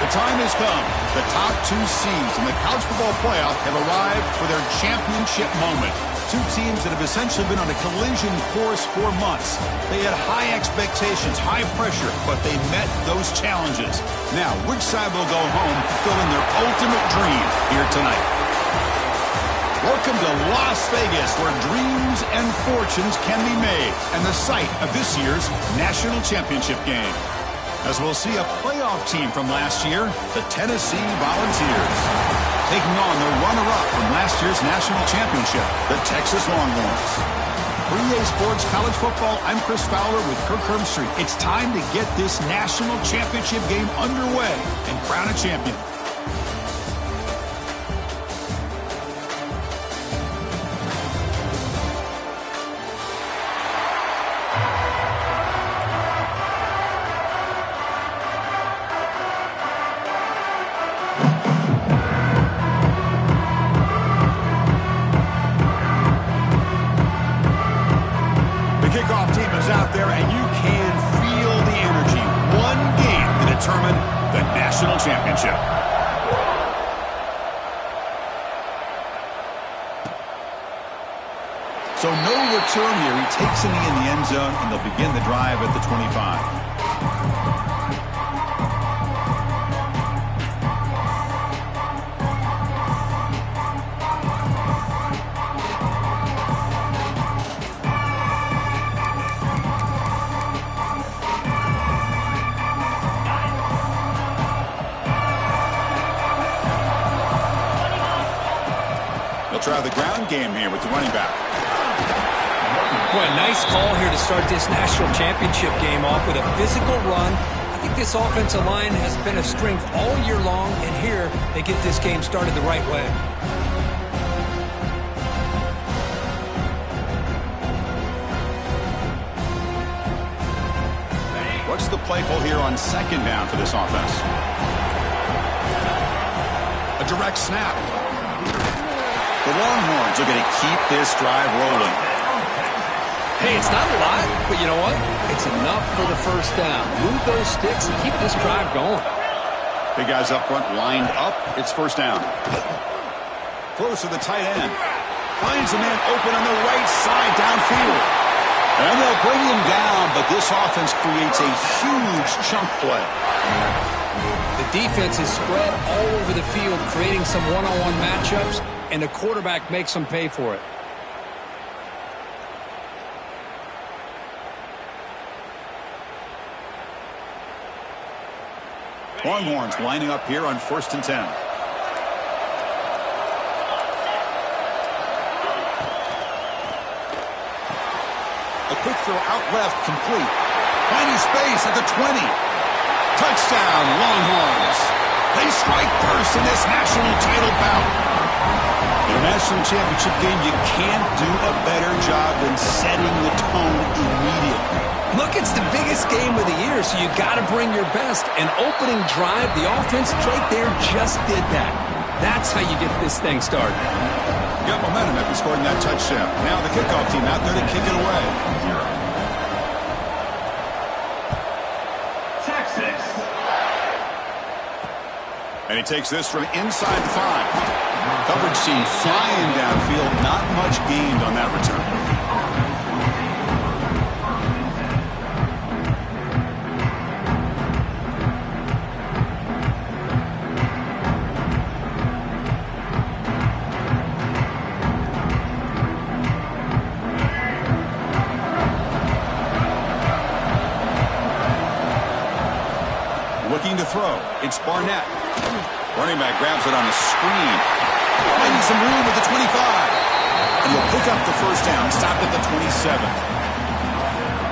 The time has come. The top two seeds in the college football playoff have arrived for their championship moment. Two teams that have essentially been on a collision course for months. They had high expectations, high pressure, but they met those challenges. Now, which side will go home fulfilling their ultimate dream here tonight? Welcome to Las Vegas, where dreams and fortunes can be made, and the site of this year's national championship game. As we'll see a playoff team from last year, the Tennessee Volunteers, taking on the runner-up from last year's national championship, the Texas Longhorns. For EA Sports College Football, I'm Chris Fowler with Kirk Herbstreit. It's time to get this national championship game underway and crown a champion. Out there, and you can feel the energy. One game to determine the national championship. So no return here. He takes a knee in the end zone, and they'll begin the drive at the 25. Try the ground game here with the running back. Boy, a nice call here to start this national championship game off with a physical run. I think this offensive line has been a strength all year long, and here they get this game started the right way. What's the play call here on second down for this offense? A direct snap. The Longhorns are going to keep this drive rolling. Hey, it's not a lot, but you know what? It's enough for the first down. Move those sticks and keep this drive going. Big guys up front lined up. It's first down. Close to the tight end. Finds a man open on the right side downfield. And they'll bring him down, but this offense creates a huge chunk play. The defense is spread all over the field, creating some one-on-one matchups, and the quarterback makes them pay for it. Longhorns lining up here on 1st and 10. A quick throw out left, complete. Finding space at the 20. Touchdown, Longhorns. They strike first in this national title bout. In a national championship game, you can't do a better job than setting the tone immediately. Look, it's the biggest game of the year, so you got to bring your best. An opening drive, the offense right there just did that. That's how you get this thing started. Got momentum after scoring that touchdown. Now the kickoff team out there to kick it away. Texas. And he takes this from inside the 5. Coverage team flying downfield. Not much gained on that return. Looking to throw. It's Barnett. Running back grabs it on the screen. Finding some room at the 25. And he'll pick up the first down. Stopped at the 27.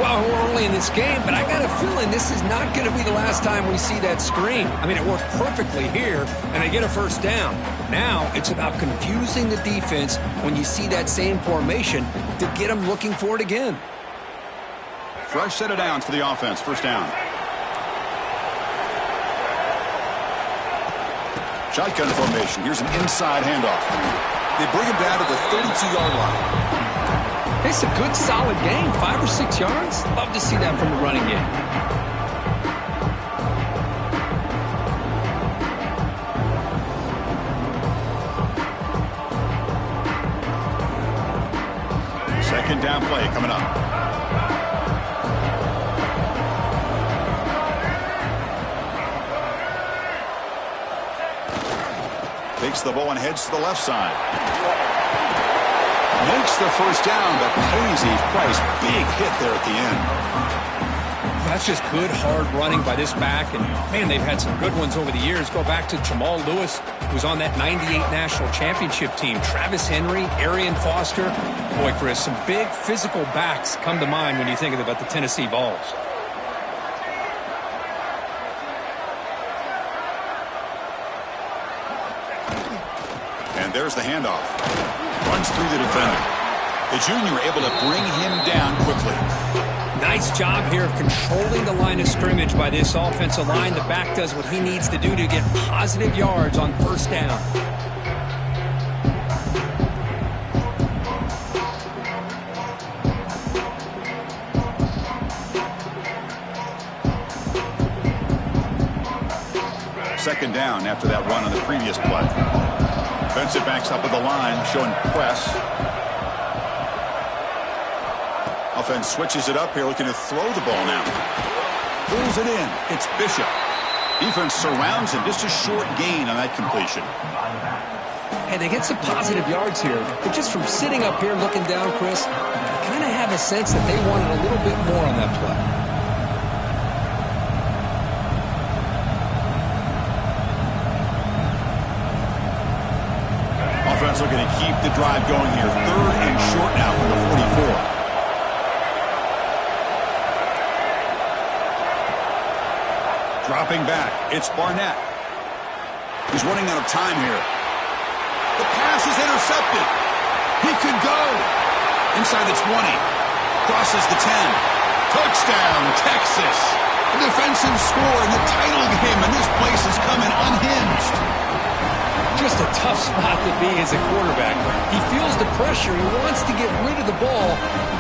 Well, we're early in this game, but I got a feeling this is not going to be the last time we see that screen. I mean, it worked perfectly here, and they get a first down. Now it's about confusing the defense when you see that same formation to get them looking for it again. Fresh set of downs for the offense. First down. Shotgun formation. Here's an inside handoff. They bring him down to the 32-yard line. It's a good, solid game. 5 or 6 yards. Love to see that from the running game. Second down play coming up. Takes the ball and heads to the left side. Makes the first down, but pays a price. Big hit there at the end. That's just good, hard running by this back. And, man, they've had some good ones over the years. Go back to Jamal Lewis, who's on that 98 National Championship team. Travis Henry, Arian Foster. Boy, Chris, some big physical backs come to mind when you think about the Tennessee Vols. And there's the handoff. Runs through the defender. The junior able to bring him down quickly. Nice job here of controlling the line of scrimmage by this offensive line. The back does what he needs to do to get positive yards on first down. Second down after that run on the previous play. Defensive backs up at the line, showing press. Offense switches it up here, looking to throw the ball now. Pulls it in. It's Bishop. Defense surrounds him. Just a short gain on that completion. And they get some positive yards here. But just from sitting up here looking down, Chris, I kind of have a sense that they wanted a little bit more on that play. Offense looking to keep the drive going here. Third and short now from the 44. Dropping back, it's Barnett. He's running out of time here. The pass is intercepted. He could go. Inside the 20. Crosses the 10. Touchdown, Texas. A defensive score in the title game, and this place is coming unhinged. Just a tough spot to be as a quarterback. He feels the pressure. He wants to get rid of the ball.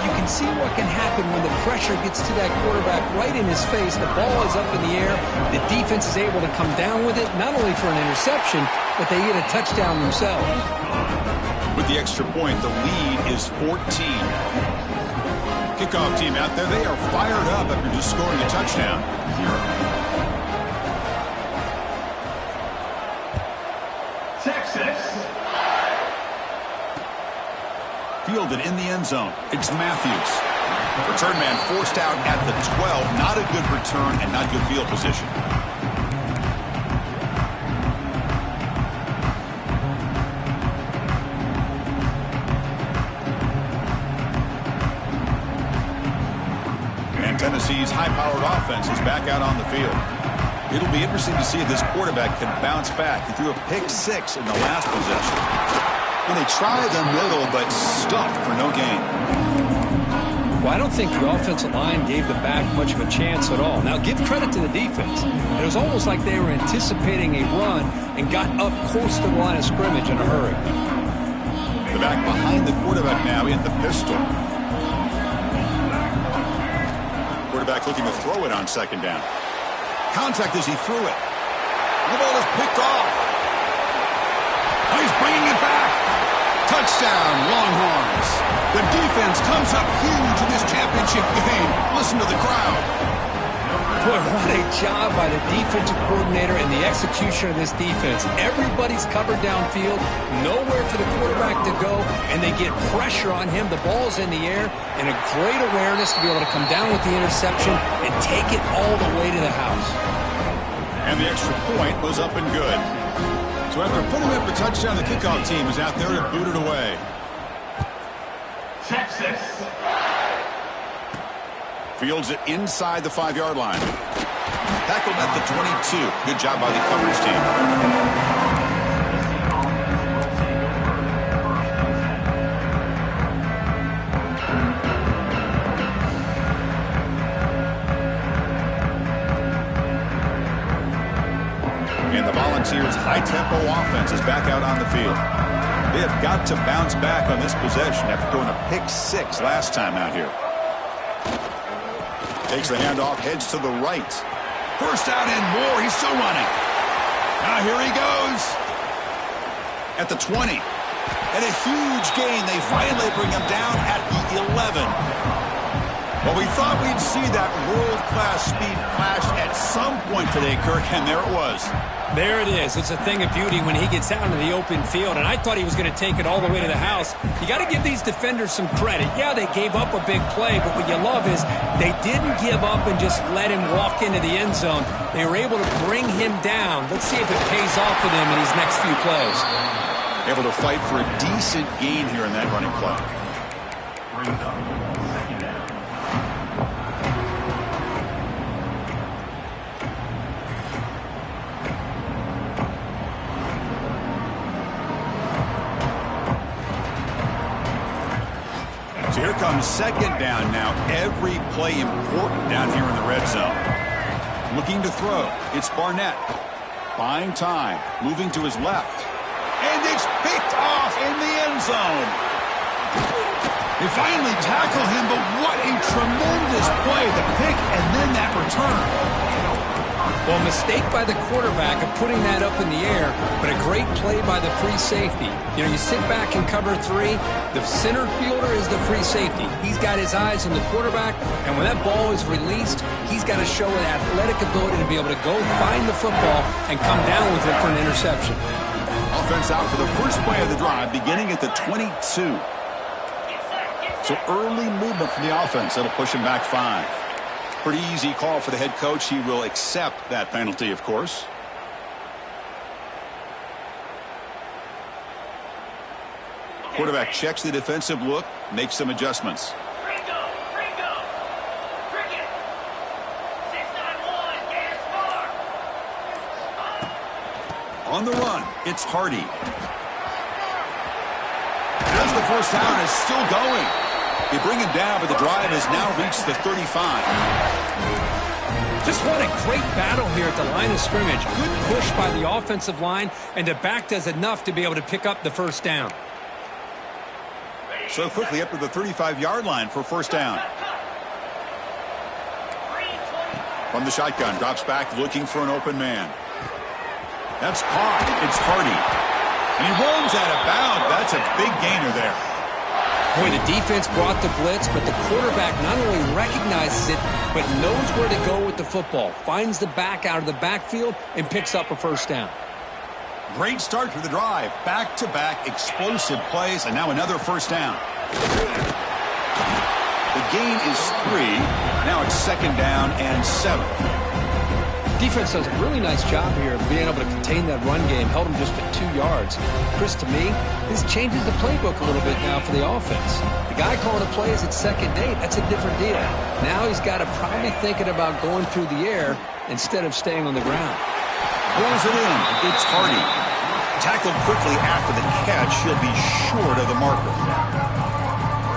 You can see what can happen when the pressure gets to that quarterback right in his face. The ball is up in the air. The defense is able to come down with it, not only for an interception, but they get a touchdown themselves. With the extra point, the lead is 14. Kickoff team out there, they are fired up after just scoring a touchdown. Fielded in the end zone. It's Matthews. Return man forced out at the 12. Not a good return and not good field position. And Tennessee's high-powered offense is back out on the field. It'll be interesting to see if this quarterback can bounce back. He threw a pick 6 in the last possession. And they try the middle, but stuffed for no gain. Well, I don't think the offensive line gave the back much of a chance at all. Now, give credit to the defense. It was almost like they were anticipating a run and got up close to the line of scrimmage in a hurry. The back behind the quarterback now in the pistol. Quarterback looking to throw it on second down. Contact as he threw it. The ball is picked off. Oh, he's bringing it back. Touchdown, Longhorns. The defense comes up huge in this championship game. Listen to the crowd. Boy, what a job by the defensive coordinator and the execution of this defense. Everybody's covered downfield, nowhere for the quarterback to go, and they get pressure on him. The ball's in the air, and a great awareness to be able to come down with the interception and take it all the way to the house. And the extra point was up and good. So after putting up a touchdown, the kickoff team is out there to boot it away. Texas. Fields it inside the 5-yard line. Tackled at the 22. Good job by the coverage team. Volunteers' high-tempo offense is back out on the field. They have got to bounce back on this possession after throwing a pick 6 last time out here. Takes the handoff, heads to the right. First out and more. He's still running. Now here he goes. At the 20. And a huge gain. They finally bring him down at the 11. Well, we thought we'd see that world-class speed flash at some point today, Kirk, and there it was. There it is. It's a thing of beauty when he gets out into the open field, and I thought he was going to take it all the way to the house. You got to give these defenders some credit. Yeah, they gave up a big play, but what you love is they didn't give up and just let him walk into the end zone. They were able to bring him down. Let's see if it pays off for them in these next few plays. Able to fight for a decent gain here in that running play. So here comes second down now. Every play important down here in the red zone. Looking to throw. It's Barnett. Buying time. Moving to his left. And it's picked off in the end zone. They finally tackle him, but what a tremendous play. The pick and then that return. Well, mistake by the quarterback of putting that up in the air, but a great play by the free safety. You know, you sit back in cover 3, the center fielder is the free safety. He's got his eyes on the quarterback, and when that ball is released, he's got to show an athletic ability to be able to go find the football and come down with it for an interception. Offense out for the first play of the drive, beginning at the 22. So early movement from the offense. That'll push him back 5. Pretty easy call for the head coach. He will accept that penalty, of course. Quarterback checks the defensive look, makes some adjustments. On the run, it's Hardy. As the first down is still going. They bring him down, but the drive has now reached the 35. Just what a great battle here at the line of scrimmage. Good push by the offensive line, and the back does enough to be able to pick up the first down. So quickly up to the 35-yard line for first down. From the shotgun, drops back looking for an open man. That's caught. It's Hardy. And he runs out of bounds. That's a big gainer there. Boy, the defense brought the blitz, but the quarterback not only recognizes it, but knows where to go with the football. Finds the back out of the backfield and picks up a first down. Great start to the drive. Back-to-back explosive plays, and now another first down. The gain is 3. Now it's second down and 7. Defense does a really nice job here of being able to contain that run game. Held him just at 2 yards. Chris, to me, this changes the playbook a little bit now for the offense. The guy calling the plays at second and 8, that's a different deal. Now he's got to probably thinking about going through the air instead of staying on the ground. Pulls it in. It's Hardy. Tackled quickly after the catch. He'll be short of the marker.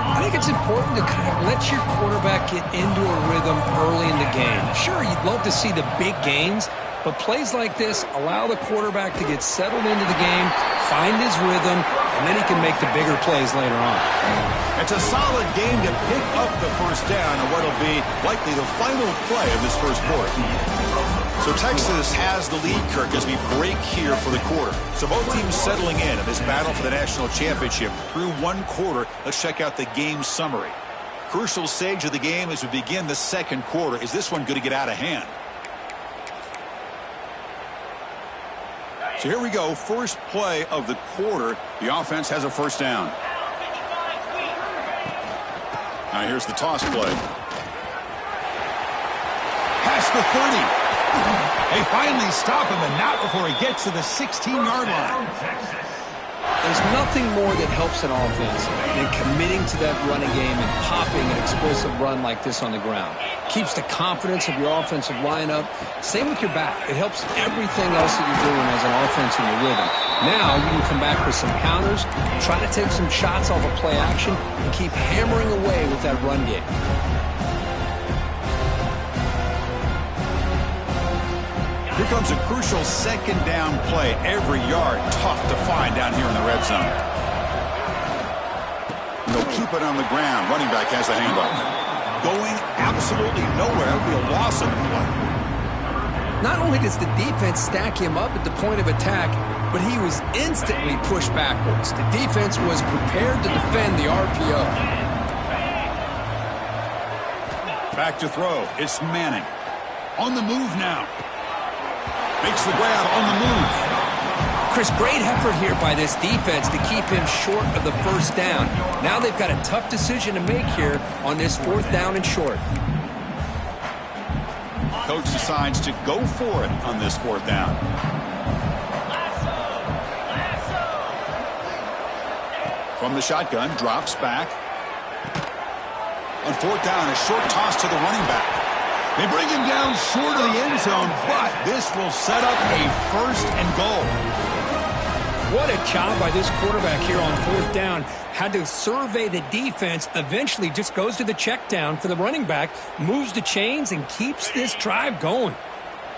I think it's important to kind of let your quarterback get into a rhythm early in the game. Sure, you'd love to see the big gains, but plays like this allow the quarterback to get settled into the game, find his rhythm, and then he can make the bigger plays later on. It's a solid game to pick up the first down on what will be likely the final play of this first quarter. So Texas has the lead, Kirk, as we break here for the quarter. So both teams settling in this battle for the national championship through one quarter. Let's check out the game summary. Crucial stage of the game as we begin the second quarter. Is this one going to get out of hand? So here we go. First play of the quarter. The offense has a first down. Now here's the toss play. Past the 30. They finally stop him, and not before he gets to the 16-yard line. There's nothing more that helps an offense than committing to that running game and popping an explosive run like this on the ground. Keeps the confidence of your offensive lineup. Same with your back. It helps everything else that you're doing as an offense in your rhythm. Now you can come back with some counters, try to take some shots off of play action, and keep hammering away with that run game. Here comes a crucial second down play. Every yard tough to find down here in the red zone. And they'll keep it on the ground. Running back has the handoff. Going absolutely nowhere. That would be a loss of the play. Not only does the defense stack him up at the point of attack, but he was instantly pushed backwards. The defense was prepared to defend the RPO. Back to throw. It's Manning. On the move now. Makes the grab on the move. Chris, great effort here by this defense to keep him short of the first down. Now they've got a tough decision to make here on this 4th down and short. Coach decides to go for it on this 4th down. From the shotgun, drops back. On 4th down, a short toss to the running back. They bring him down short of the end zone, but this will set up a 1st and goal. What a job by this quarterback here on 4th down. Had to survey the defense, eventually just goes to the check down for the running back, moves the chains, and keeps this drive going.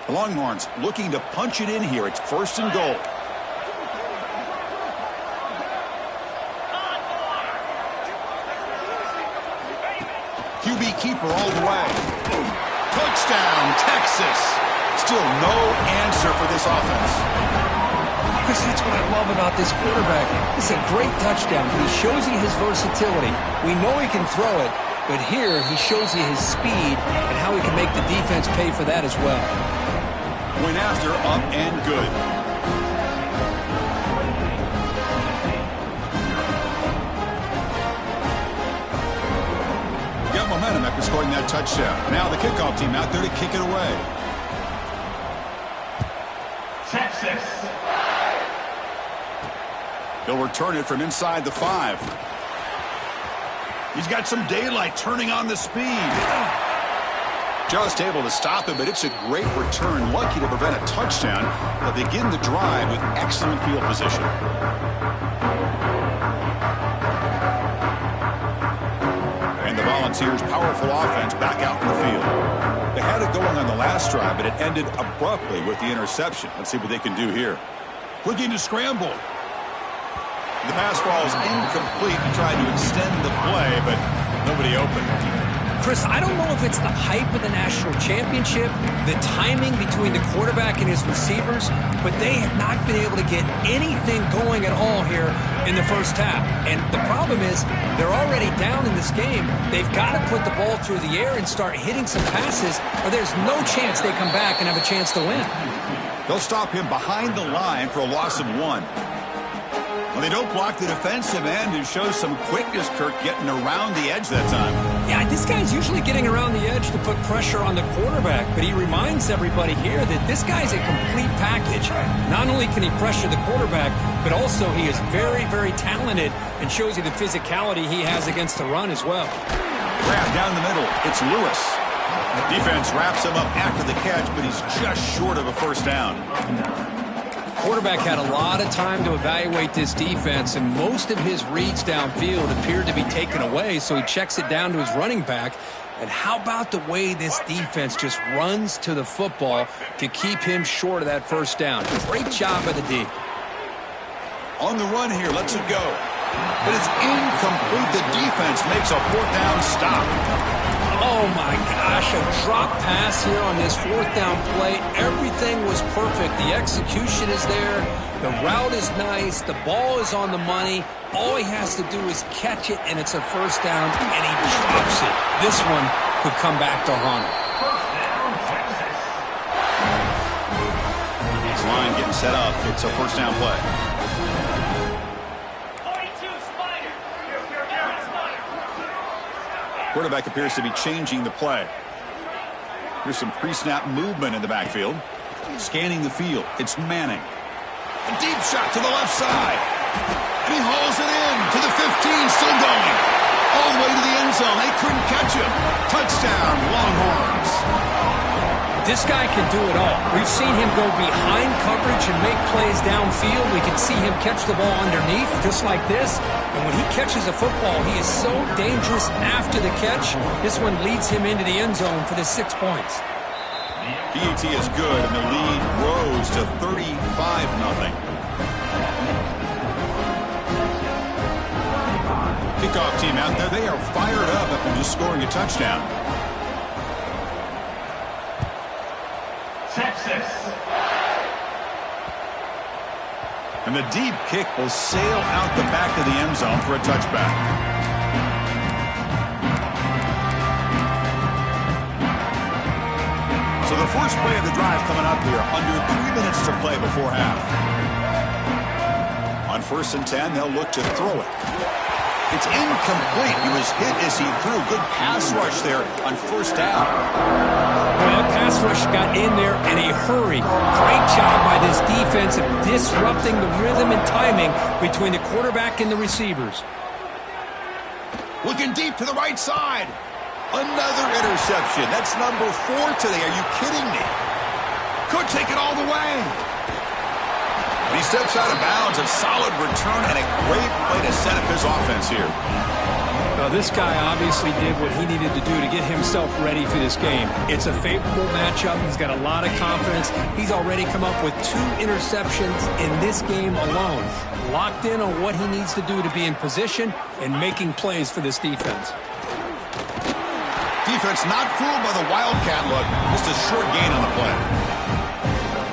The Longhorns looking to punch it in here. It's 1st and goal. QB keeper all the way. Touchdown, Texas. Still no answer for this offense. Chris, that's what I love about this quarterback. It's a great touchdown. He shows you his versatility. We know he can throw it, but here he shows you his speed and how he can make the defense pay for that as well. Went after, up and good. Got momentum after scoring that touchdown. Now the kickoff team out there to kick it away. Texas. He'll return it from inside the 5. He's got some daylight turning on the speed. Just able to stop him, but it's a great return. Lucky to prevent a touchdown. They'll begin the drive with excellent field position. And the Volunteers' powerful offense back out in the field. They had it going on the last drive, but it ended abruptly with the interception. Let's see what they can do here. Looking to scramble. The pass ball is incomplete. He tried to extend the play, but nobody open. Chris, I don't know if it's the hype of the national championship, the timing between the quarterback and his receivers, but they have not been able to get anything going at all here in the first half. And the problem is they're already down in this game. They've got to put the ball through the air and start hitting some passes, or there's no chance they come back and have a chance to win. They'll stop him behind the line for a loss of 1. Well, they don't block the defensive end, who shows some quickness, Kirk, getting around the edge that time. Yeah, this guy's usually getting around the edge to put pressure on the quarterback, but he reminds everybody here that this guy's a complete package. Not only can he pressure the quarterback, but also he is very, very talented and shows you the physicality he has against the run as well. Grab down the middle. It's Lewis. The defense wraps him up after the catch, but he's just short of a 1st down. Quarterback had a lot of time to evaluate this defense, and most of his reads downfield appeared to be taken away, so he checks it down to his running back. And how about the way this defense just runs to the football to keep him short of that 1st down? Great job by the D. On the run here, lets it go. But it's incomplete. The defense makes a 4th down stop. Oh, my gosh, a drop pass here on this 4th down play. Everything was perfect. The execution is there. The route is nice. The ball is on the money. All he has to do is catch it, and it's a 1st down, and he drops it. This one could come back to haunt him. This line getting set up. It's a 1st down play. Quarterback appears to be changing the play. Here's some pre-snap movement in the backfield. Scanning the field. It's Manning. A deep shot to the left side. And he hauls it in to the 15, still going. All the way to the end zone. They couldn't catch him. Touchdown, Longhorns. This guy can do it all. We've seen him go behind coverage and make plays downfield. We can see him catch the ball underneath, just like this. And when he catches a football, he is so dangerous after the catch. This one leads him into the end zone for the 6 points. PAT is good, and the lead rose to 35-0. Kickoff team out there. They are fired up after just scoring a touchdown. Texas. And the deep kick will sail out the back of the end zone for a touchback. So the first play of the drive coming up here, under 3 minutes to play before half. On 1st and 10, they'll look to throw it. It's incomplete. He was hit as he threw. Good pass rush there on 1st down. Well, that pass rush got in there in a hurry. Great job by this defense of disrupting the rhythm and timing between the quarterback and the receivers. Looking deep to the right side. Another interception. That's number 4 today. Are you kidding me? Could take it all the way. And he steps out of bounds. A solid return and a great play to set up his offense here. This guy obviously did what he needed to do to get himself ready for this game. It's a favorable matchup. He's got a lot of confidence. He's already come up with 2 interceptions in this game alone. Locked in on what he needs to do to be in position and making plays for this defense. Defense not fooled by the Wildcat look. Just a short gain on the play.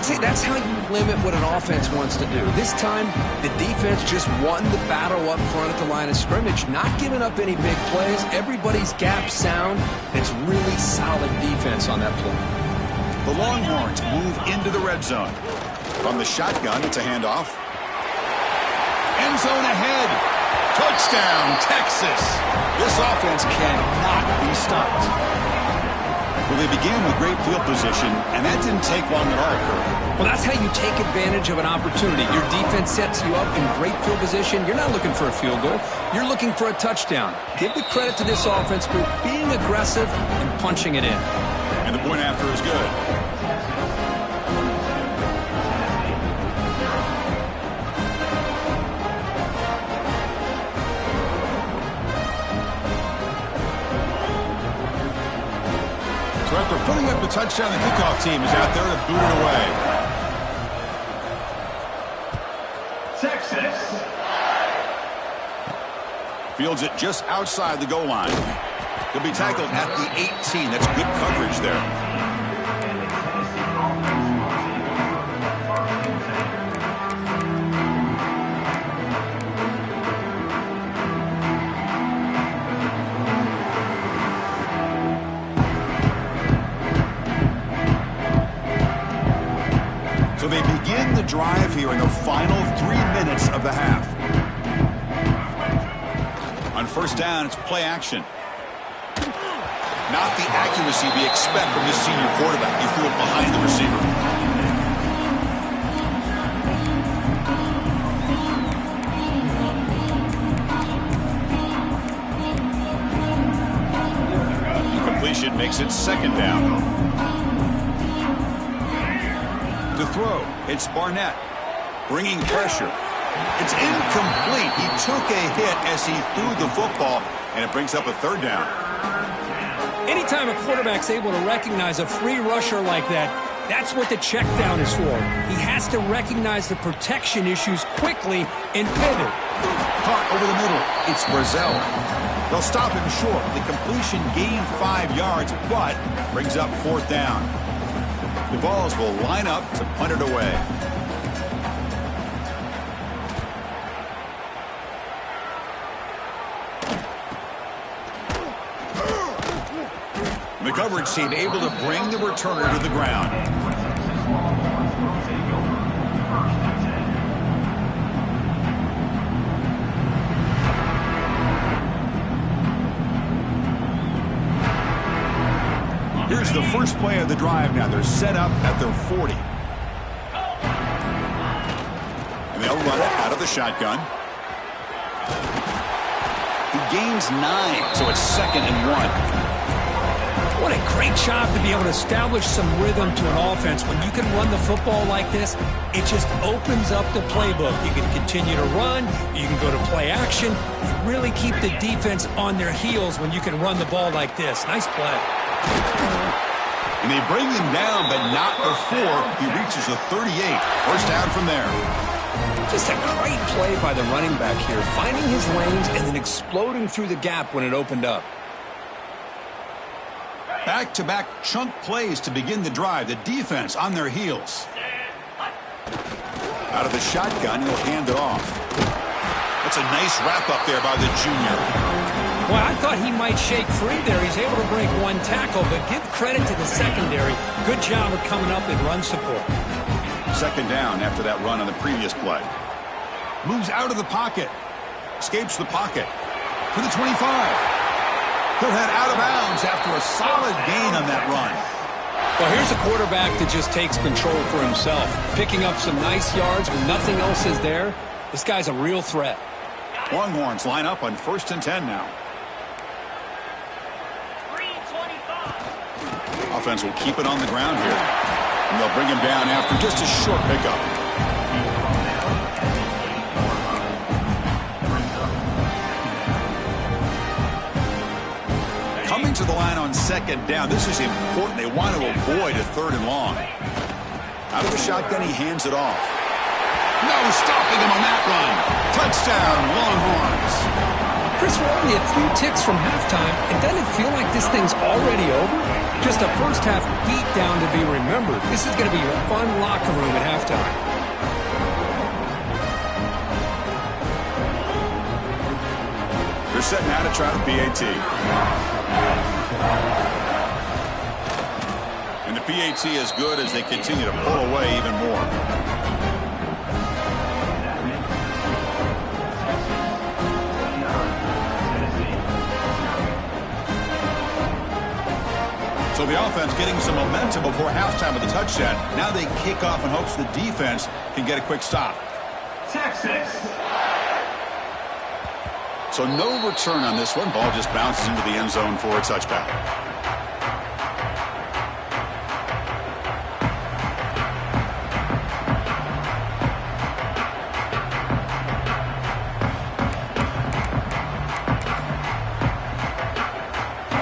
See, that's how you limit what an offense wants to do. This time, the defense just won the battle up front at the line of scrimmage, not giving up any big plays. Everybody's gap sound. It's really solid defense on that play. The Longhorns move into the red zone. From the shotgun, it's a handoff. End zone ahead. Touchdown, Texas. This offense cannot be stopped. Well, they began with great field position, and that didn't take long at all, Kirk. Well, that's how you take advantage of an opportunity. Your defense sets you up in great field position. You're not looking for a field goal. You're looking for a touchdown. Give the credit to this offense for being aggressive and punching it in. And the point after is good. So after putting up the touchdown, the kickoff team is out there to boot it away. Texas. Fields it just outside the goal line. He'll be tackled at the 18. That's good coverage there. So they begin the drive here in the final 3 minutes of the half. On 1st down, it's play action. Not the accuracy we expect from this senior quarterback. He threw it behind the receiver. Incompletion makes it 2nd down. To throw, it's Barnett, bringing pressure. It's incomplete. He took a hit as he threw the football, and it brings up a 3rd down. Anytime a quarterback's able to recognize a free rusher like that, that's what the check down is for. He has to recognize the protection issues quickly and pivot. Caught over the middle. It's Brazzell. They'll stop him short. The completion gained 5 yards, but brings up 4th down. The Vols will line up to punt it away. The coverage team able to bring the returner to the ground. Here's the first play of the drive now. They're set up at their 40. And they'll run it out of the shotgun. He gains 9, so it's 2nd and 1. What a great job to be able to establish some rhythm to an offense. When you can run the football like this, it just opens up the playbook. You can continue to run. You can go to play action. You really keep the defense on their heels when you can run the ball like this. Nice play. And they bring him down, but not before he reaches the 38. 1st down from there. Just a great play by the running back here, finding his lanes and then exploding through the gap when it opened up. Back-to-back chunk plays to begin the drive. The defense on their heels. Out of the shotgun, he'll hand it off. That's a nice wrap-up there by the junior. Well, I thought he might shake free there. He's able to break one tackle, but give credit to the secondary. Good job of coming up in run support. Second down after that run on the previous play. Moves out of the pocket. Escapes the pocket. To the 25. He'll head out of bounds after a solid gain on that run. Well, here's a quarterback that just takes control for himself. Picking up some nice yards when nothing else is there. This guy's a real threat. Longhorns line up on 1st and 10 now. Offense will keep it on the ground here. And they'll bring him down after just a short pickup. Coming to the line on 2nd down. This is important. They want to avoid a 3rd and long. Out of the shotgun, he hands it off. No stopping him on that run. Touchdown, Longhorns. Chris, we're only a few ticks from halftime, and doesn't it feel like this thing's already over? Just a first half beat down to be remembered. This is going to be a fun locker room at halftime. They're setting out to try the PAT. And the PAT is good as they continue to pull away even more. So the offense getting some momentum before halftime with the touchdown. Now they kick off in hopes the defense can get a quick stop. Texas. So no return on this one. Ball just bounces into the end zone for a touchback.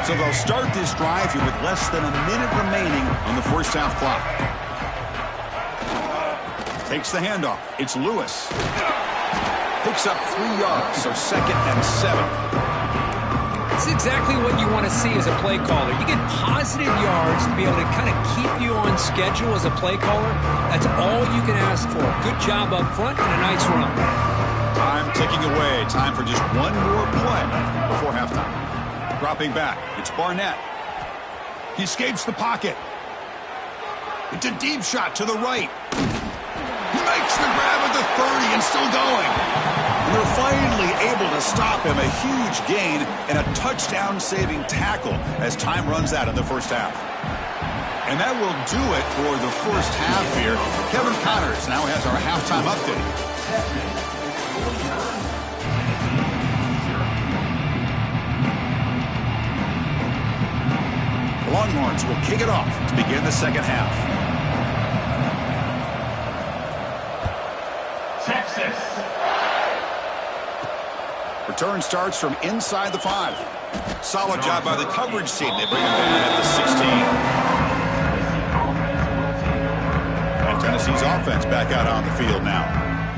So they'll start this drive here with less than a minute remaining on the first half clock. Takes the handoff. It's Lewis. Picks up 3 yards, so 2nd and 7. It's exactly what you want to see as a play caller. You get positive yards to be able to kind of keep you on schedule as a play caller. That's all you can ask for. Good job up front and a nice run. Time ticking away. Time for just one more play before halftime. Dropping back, it's Barnett. He escapes the pocket. It's a deep shot to the right. He makes the grab at the 30 and still going. They're finally able to stop him. A huge gain and a touchdown-saving tackle as time runs out in the first half. And that will do it for the first half here. Kevin Connors now has our halftime update. Longhorns will kick it off to begin the second half. Texas. Return starts from inside the 5. Solid job by the coverage team. They bring him down at the 16. And Tennessee's offense back out on the field now.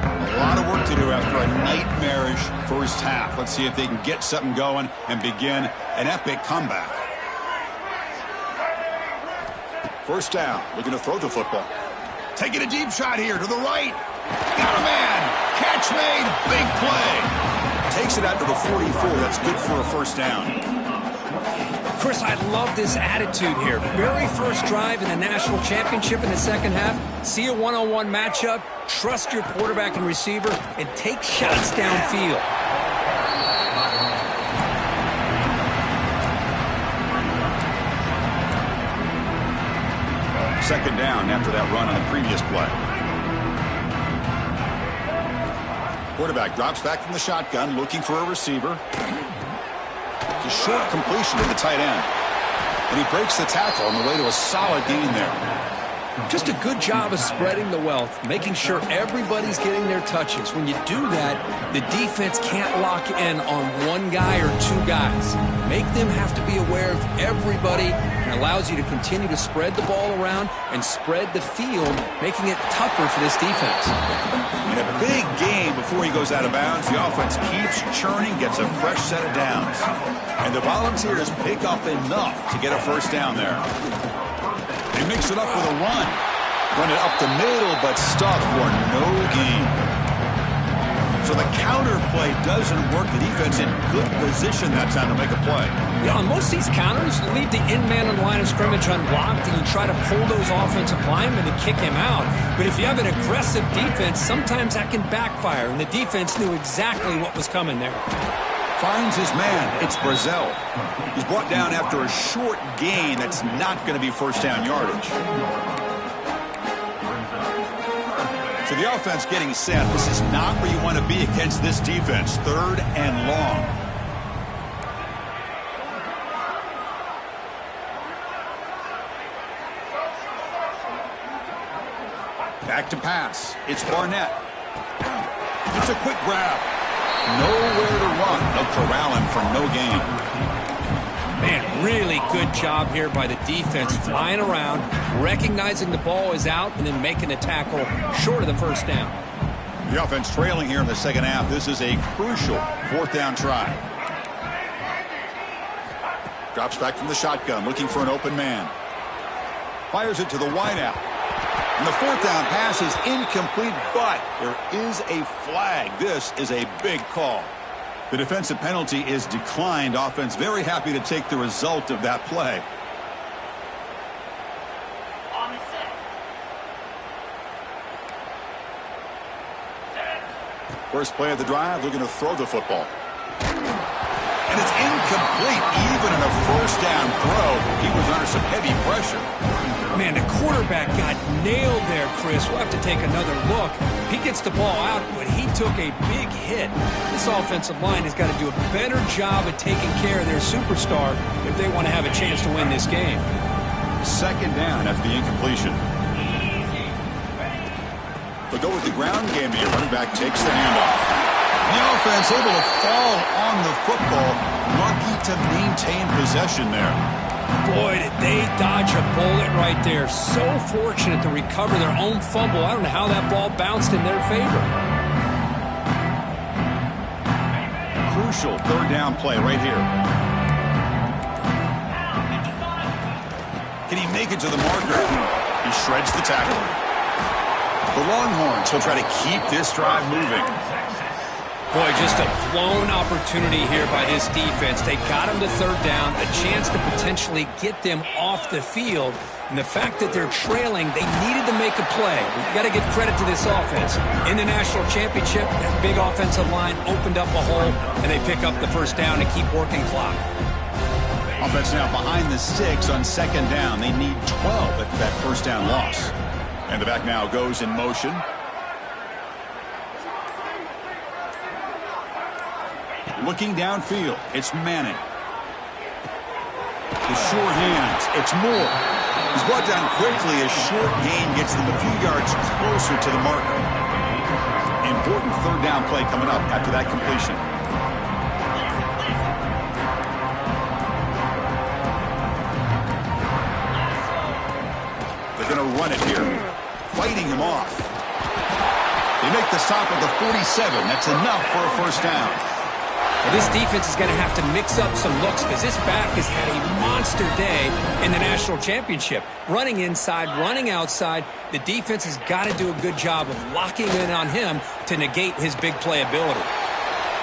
A lot of work to do after a nightmarish first half. Let's see if they can get something going and begin an epic comeback. First down, looking to throw the football. Taking a deep shot here to the right. Got a man. Catch made. Big play. Takes it out to the 44. That's good for a first down. Chris, I love this attitude here. Very first drive in the national championship in the second half. See a one-on-one matchup. Trust your quarterback and receiver. And take shots downfield. Second down after that run on the previous play. Quarterback drops back from the shotgun, looking for a receiver. It's a short completion to the tight end. And he breaks the tackle on the way to a solid gain there. Just a good job of spreading the wealth, making sure everybody's getting their touches. When you do that, the defense can't lock in on one guy or two guys. make them have to be aware of everybody, and allows you to continue to spread the ball around and spread the field, making it tougher for this defense. In a big game before he goes out of bounds, the offense keeps churning, gets a fresh set of downs. And the Volunteers pick up enough to get a first down there. They mix it up with a run. Run it up the middle, but stuck for no gain. So the counter play doesn't work. The defense in good position that time to make a play. Yeah, on most of these counters, you leave the in-man on the line of scrimmage unblocked, and you try to pull those offensive linemen to kick him out. But if you have an aggressive defense, sometimes that can backfire, and the defense knew exactly what was coming there. Finds his man. It's Brazzell. He's brought down after a short gain that's not going to be first down yardage. So the offense getting set. This is not where you want to be against this defense. 3rd and long. Back to pass. It's Barnett. It's a quick grab. Nowhere to run. They'll corral him for no gain. Man, really good job here by the defense, flying around, recognizing the ball is out, and then making the tackle short of the first down. The offense trailing here in the second half. This is a crucial 4th down try. Drops back from the shotgun, looking for an open man. Fires it to the wideout. And the 4th down pass is incomplete, but there is a flag. This is a big call. The defensive penalty is declined. Offense very happy to take the result of that play. First play of the drive, looking to throw the football. And it's incomplete. Even in a first down throw, he was under some heavy pressure. Man, the quarterback got nailed there, Chris. We'll have to take another look. He gets the ball out, but he took a big hit. This offensive line has got to do a better job of taking care of their superstar if they want to have a chance to win this game. 2nd down after the incompletion. They'll go with the ground game here. Running back takes the handoff. The offense able to fall on the football. Lucky to maintain possession there. Boy, did they dodge a bullet right there. So fortunate to recover their own fumble. I don't know how that ball bounced in their favor. Crucial 3rd down play right here. Can he make it to the marker? He shreds the tackle. The Longhorns will try to keep this drive moving. Boy, just a blown opportunity here by this defense. They got him to 3rd down, a chance to potentially get them off the field. And the fact that they're trailing, they needed to make a play. You got to give credit to this offense. In the national championship, that big offensive line opened up a hole, and they pick up the first down and keep working clock. Offense now behind the 6 on 2nd down. They need 12 at that first down loss. And the back now goes in motion. Looking downfield, it's Manning. The short hands, it's Moore. He's brought down quickly. A short gain gets them a few yards closer to the marker. Important 3rd down play coming up after that completion. They're going to run it here, fighting him off. They make the stop at the 47. That's enough for a first down. Well, this defense is going to have to mix up some looks because this back has had a monster day in the national championship. Running inside, running outside. The defense has got to do a good job of locking in on him to negate his big play ability.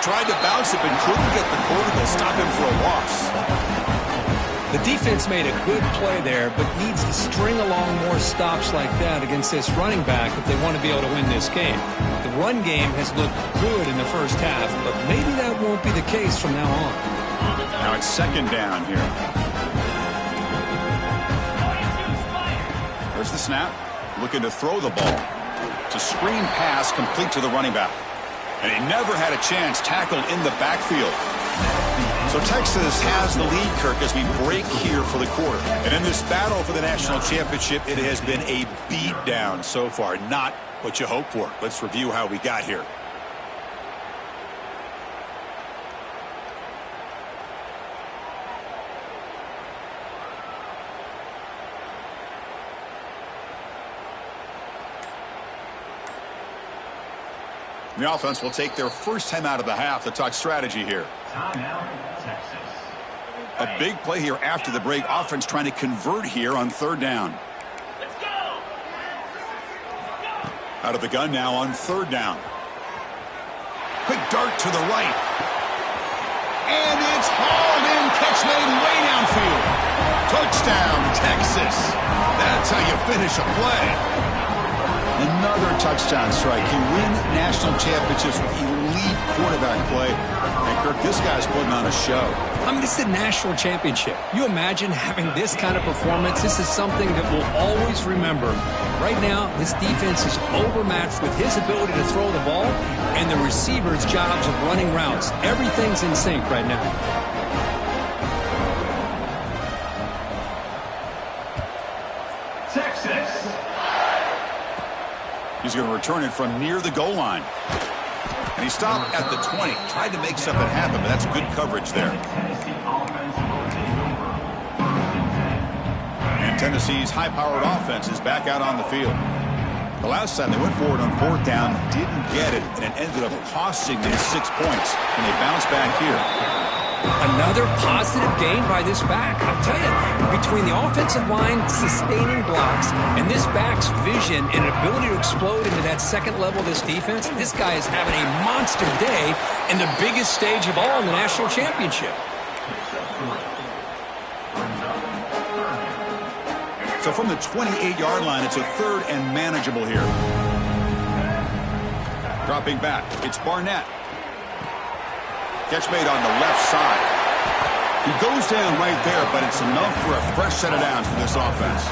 Tried to bounce it, but couldn't get the quarterback to stop him for a loss. The defense made a good play there, but needs to string along more stops like that against this running back if they want to be able to win this game. The run game has looked good in the first half, but maybe that won't be the case from now on. Now it's 2nd down here. There's the snap. Looking to throw the ball. It's a screen pass complete to the running back. And he never had a chance tackled in the backfield. So Texas has the lead, Kirk, as we break here for the quarter. And in this battle for the national championship, it has been a beatdown so far. Not what you hope for. Let's review how we got here. The offense will take their first time out of the half to talk strategy here. Timeout, Texas. A big play here after the break. Offense trying to convert here on third down. Let's go. Out of the gun now on third down. Quick dart to the right. And it's hauled in. Catch made way downfield. Touchdown, Texas. That's how you finish a play. Another touchdown strike. You win national championships with elite quarterback play. And, Kirk, this guy's putting on a show. I mean, this is a national championship. You imagine having this kind of performance? This is something that we'll always remember. Right now, this defense is overmatched with his ability to throw the ball and the receivers' jobs of running routes. Everything's in sync right now. Texas. He's going to return it from near the goal line. And he stopped at the 20. Tried to make something happen, but that's good coverage there. And Tennessee's high-powered offense is back out on the field. The last time they went forward on fourth down, didn't get it, and it ended up costing them 6 points. And they bounced back here. Another positive gain by this back. I'll tell you, between the offensive line sustaining blocks and this back's vision and ability to explode into that second level of this defense, this guy is having a monster day in the biggest stage of all in the national championship. So from the 28-yard line, it's a third and manageable here. Dropping back, it's Barnett. Catch made on the left side. He goes down right there, but it's enough for a fresh set of downs for this offense.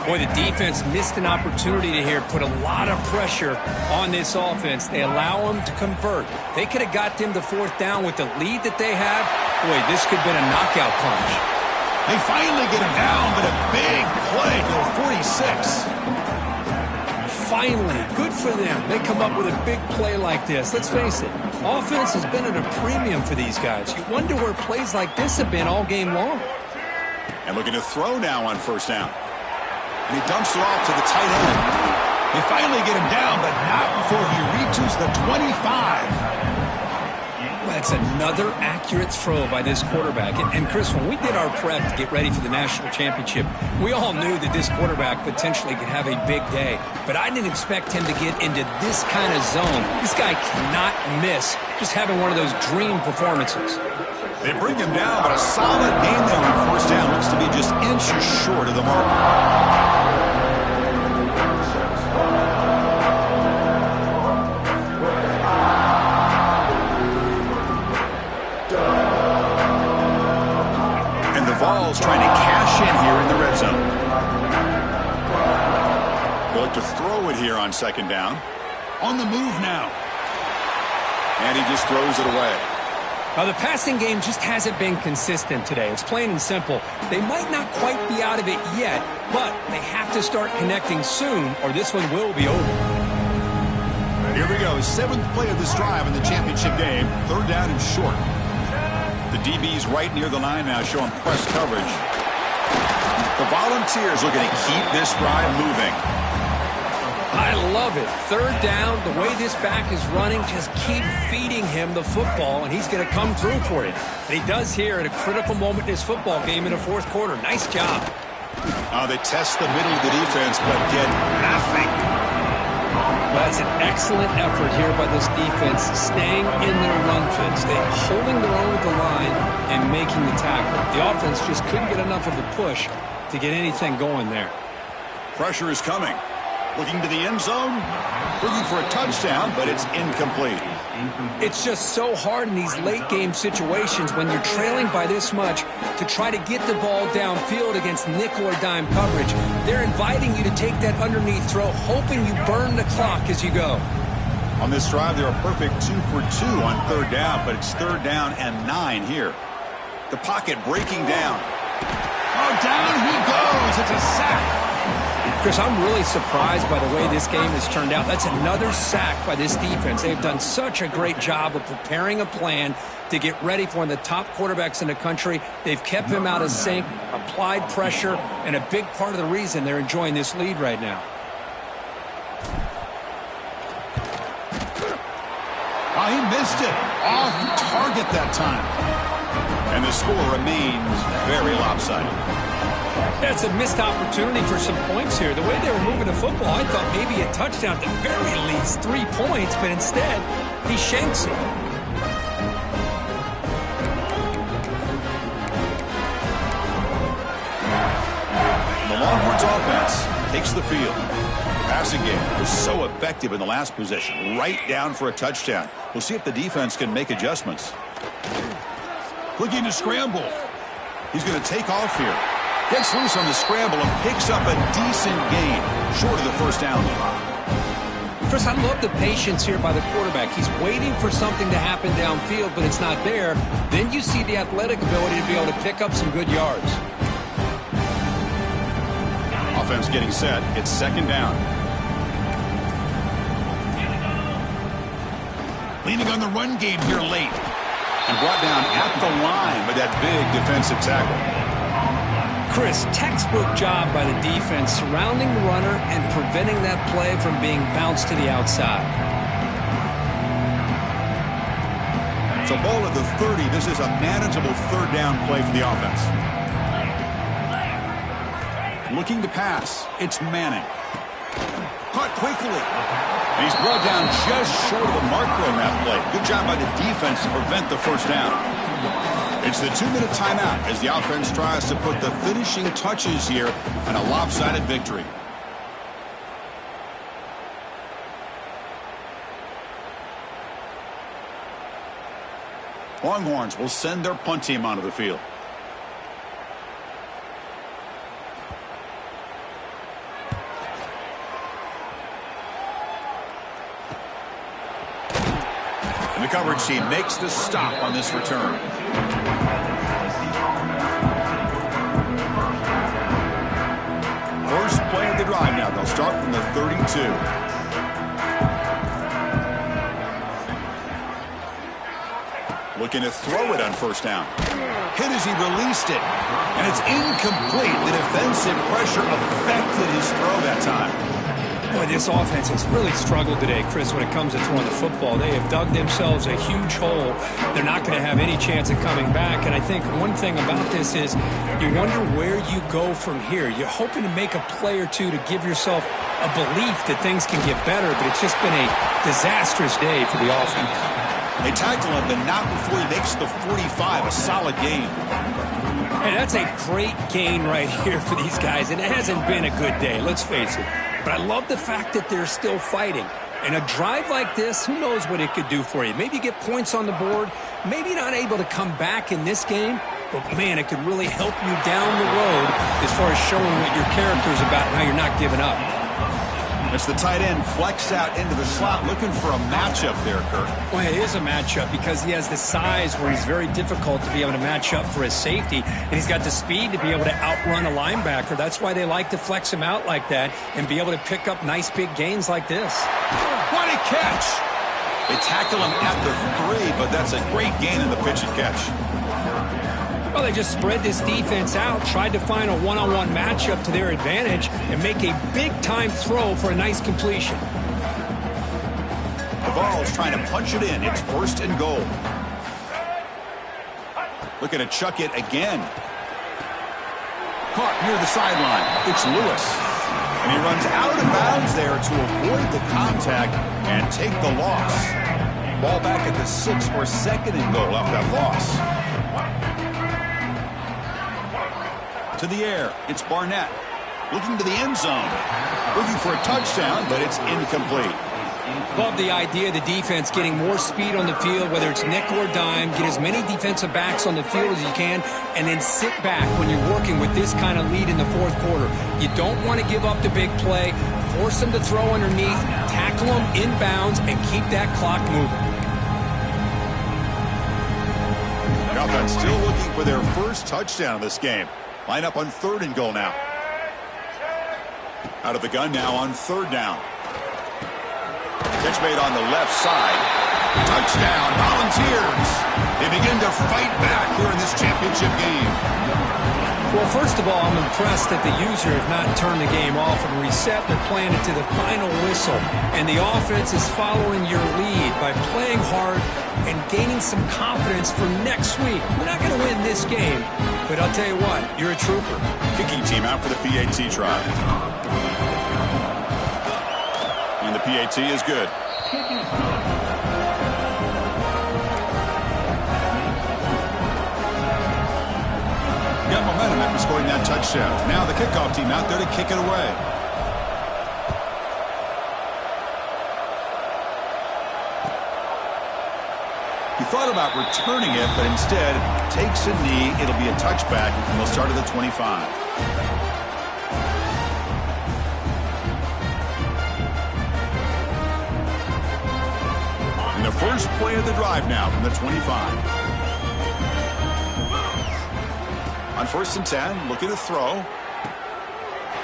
Boy, the defense missed an opportunity to here put a lot of pressure on this offense. They allow them to convert. They could have got them to fourth down with the lead that they have. Boy, this could have been a knockout punch. They finally get him down, but a big play to the 46. Finally, good for them. They come up with a big play like this. Let's face it, offense has been at a premium for these guys. You wonder where plays like this have been all game long. And looking to throw now on first down. And he dumps it off to the tight end. They finally get him down, but not before he reaches the 25. That's another accurate throw by this quarterback. And Chris, when we did our prep to get ready for the national championship, we all knew that this quarterback potentially could have a big day. But I didn't expect him to get into this kind of zone. This guy cannot miss just having one of those dream performances. They bring him down, but a solid game there on first down. Looks to be just inches short of the mark. Vols trying to cash in here in the red zone. They'll look to throw it here on second down. On the move now. And he just throws it away. Now, the passing game just hasn't been consistent today. It's plain and simple. They might not quite be out of it yet, but they have to start connecting soon or this one will be over. Here we go. Seventh play of this drive in the championship game. Third down and short. The DB's right near the line now, showing press coverage. The Volunteers looking to keep this drive moving. I love it. Third down, the way this back is running, just keep feeding him the football, and he's going to come through for you. And he does here at a critical moment in this football game in the fourth quarter. Nice job. They test the middle of the defense, but get nothing. That's an excellent effort here by this defense, staying in their run fit, holding their own with the line and making the tackle. The offense just couldn't get enough of a push to get anything going there. Pressure is coming. Looking to the end zone, looking for a touchdown, but it's incomplete. It's just so hard in these late game situations when you're trailing by this much to try to get the ball downfield against nickel or dime coverage. They're inviting you to take that underneath throw, hoping you burn the clock as you go. On this drive, they're a perfect 2 for 2 on third down, but it's third down and 9 here. The pocket breaking down. Oh, down he goes. It's a sack. Chris, I'm really surprised by the way this game has turned out. That's another sack by this defense. They've done such a great job of preparing a plan to get ready for one of the top quarterbacks in the country. They've kept him out of sync, applied pressure, and a big part of the reason they're enjoying this lead right now. missed it. Off target that time. And the score remains very lopsided. That's a missed opportunity for some points here. The way they were moving the football, I thought maybe a touchdown, at the very least 3 points, but instead, he shanks it. The Longhorns offense takes the field. Passing game was so effective in the last possession, right down for a touchdown. We'll see if the defense can make adjustments. Looking to scramble. He's going to take off here. Gets loose on the scramble and picks up a decent gain, short of the first down. Chris, I love the patience here by the quarterback. He's waiting for something to happen downfield, but it's not there. Then you see the athletic ability to be able to pick up some good yards. Offense getting set. It's second down. Leaning on the run game here late. And brought down at the line with that big defensive tackle. Chris, textbook job by the defense surrounding the runner and preventing that play from being bounced to the outside. So ball at the 30. This is a manageable third down play for the offense. Looking to pass. It's Manning. Caught quickly. And he's brought down just short of the marker on that play. Good job by the defense to prevent the first down. It's the 2-minute timeout as the offense tries to put the finishing touches here on a lopsided victory. Longhorns will send their punt team onto the field. And the coverage team makes the stop on this return. First play of the drive now. They'll start from the 32. Looking to throw it on first down. Hit as he released it. And it's incomplete. The defensive pressure affected his throw that time. Boy, this offense has really struggled today, Chris, when it comes to throwing the football. They have dug themselves a huge hole. They're not going to have any chance of coming back. And I think one thing about this is you wonder where you go from here. You're hoping to make a play or two to give yourself a belief that things can get better, but it's just been a disastrous day for the offense. They tackle him, but not before he makes the 45. A solid gain. Hey, that's a great gain right here for these guys. And it hasn't been a good day, let's face it. But I love the fact that they're still fighting. And a drive like this, who knows what it could do for you. Maybe you get points on the board, maybe not able to come back in this game, but man, it could really help you down the road as far as showing what your character is about and how you're not giving up. It's the tight end flexed out into the slot, looking for a matchup there, Kirk. Well, it is a matchup because he has the size where he's very difficult to be able to match up for his safety, and he's got the speed to be able to outrun a linebacker. That's why they like to flex him out like that and be able to pick up nice big gains like this. What a catch! They tackle him at the 3, but that's a great gain in the pitch and catch. Well, they just spread this defense out, tried to find a one-on-one matchup to their advantage, and make a big-time throw for a nice completion. The ball's trying to punch it in. It's first and goal. Looking to chuck it again. Caught near the sideline. It's Lewis. And he runs out of bounds there to avoid the contact and take the loss. Ball back at the 6 for second and goal after that loss. To the air, it's Barnett. Looking to the end zone. Looking for a touchdown, but it's incomplete. Love the idea of the defense getting more speed on the field, whether it's nickel or dime, get as many defensive backs on the field as you can, and then sit back when you're working with this kind of lead in the fourth quarter. You don't want to give up the big play, force them to throw underneath, tackle them inbounds, and keep that clock moving. The offense still looking for their first touchdown of this game. Line up on third and goal now. Out of the gun now on third down. Catch made on the left side. Touchdown, Volunteers. They begin to fight back here in this championship game. Well, first of all, I'm impressed that the user have not turned the game off and reset. They're playing it to the final whistle. And the offense is following your lead by playing hard and gaining some confidence for next week. We're not going to win this game, but I'll tell you what, you're a trooper. Kicking team out for the PAT try. And the PAT is good. Got momentum after scoring that touchdown. Now the kickoff team out there to kick it away. He thought about returning it, but instead takes a knee. It'll be a touchback, and they'll start at the 25. And the first play of the drive now from the 25. On 1st and 10, looking to throw.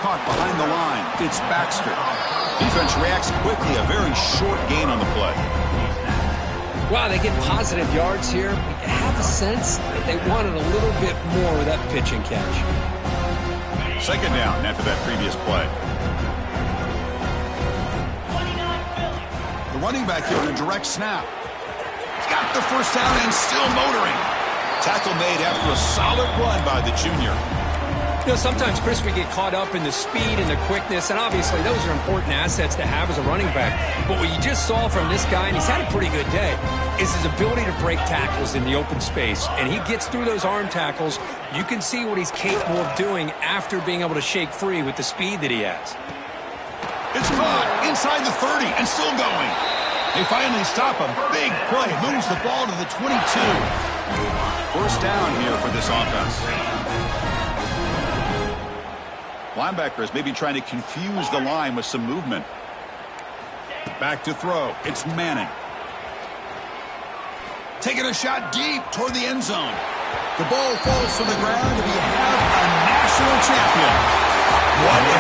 Caught behind the line. It's Baxter. Defense reacts quickly. A very short gain on the play. Wow, they get positive yards here. But you have a sense that they wanted a little bit more with that pitch and catch. 2nd down after that previous play. The running back here on a direct snap. He's got the first down and still motoring. Tackle made after a solid run by the junior. You know, sometimes, Chris, we get caught up in the speed and the quickness, and obviously those are important assets to have as a running back. But what you just saw from this guy, and he's had a pretty good day, is his ability to break tackles in the open space. And he gets through those arm tackles. You can see what he's capable of doing after being able to shake free with the speed that he has. It's caught inside the 30 and still going. They finally stop him. Big play. Moves the ball to the 22. First down here for this offense. Linebackers maybe trying to confuse the line with some movement. Back to throw. It's Manning. Taking a shot deep toward the end zone. The ball falls to the ground, and we have a national champion. What a